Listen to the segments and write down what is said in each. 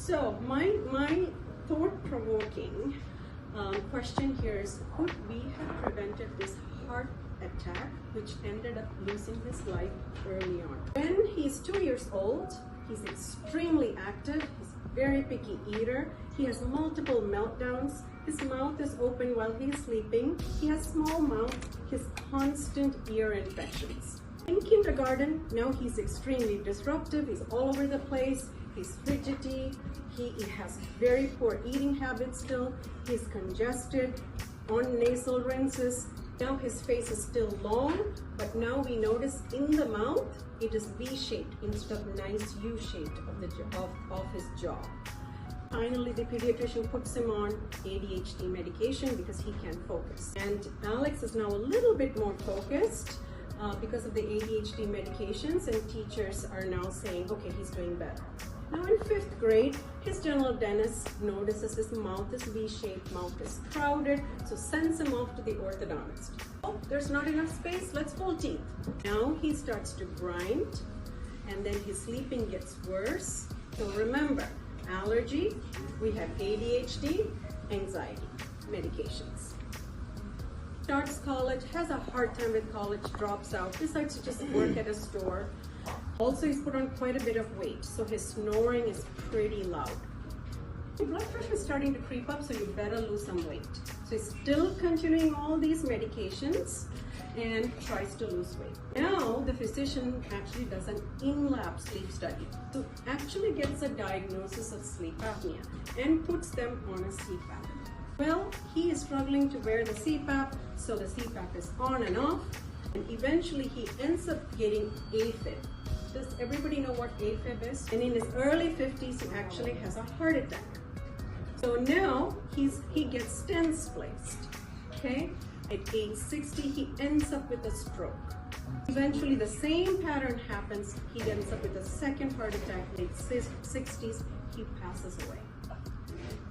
So my thought-provoking question here is, could we have prevented this heart attack, which ended up losing his life early on? When he's 2 years old, he's extremely active, he's a very picky eater, he has multiple meltdowns, his mouth is open while he's sleeping, he has small mouth, he has constant ear infections. In kindergarten, now he's extremely disruptive, he's all over the place, he's fidgety, he has very poor eating habits still, he's congested, on nasal rinses. Now his face is still long, but now we notice in the mouth, it is V-shaped instead of nice U-shaped of his jaw. Finally, the pediatrician puts him on ADHD medication because he can't focus. And Alex is now a little bit more focused because of the ADHD medications, and teachers are now saying, okay, he's doing better. Now in 5th grade, his general dentist notices his mouth is V-shaped, mouth is crowded, so sends him off to the orthodontist. Oh, there's not enough space, let's pull teeth. Now he starts to grind, and then his sleeping gets worse. So remember, allergy, we have ADHD, anxiety, medications. Starts college, has a hard time with college, drops out, decides to just work at a store. Also, he's put on quite a bit of weight, so his snoring is pretty loud. Your blood pressure is starting to creep up, so you better lose some weight. So he's still continuing all these medications and tries to lose weight. Now, the physician actually does an in-lab sleep study. So actually gets a diagnosis of sleep apnea and puts them on a CPAP. Well, he is struggling to wear the CPAP, so the CPAP is on and off, and eventually he ends up getting AFib. Does everybody know what AFib is? And in his early 50s, he actually has a heart attack. So now he gets stents placed, okay? At age 60, he ends up with a stroke. Eventually, the same pattern happens. He ends up with a second heart attack in his 60s. He passes away.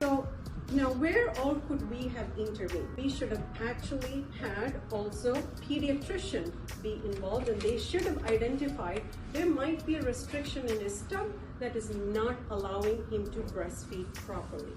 So now, where all could we have intervened? We should have actually had also pediatrician be involved, and they should have identified there might be a restriction in his stomach that is not allowing him to breastfeed properly.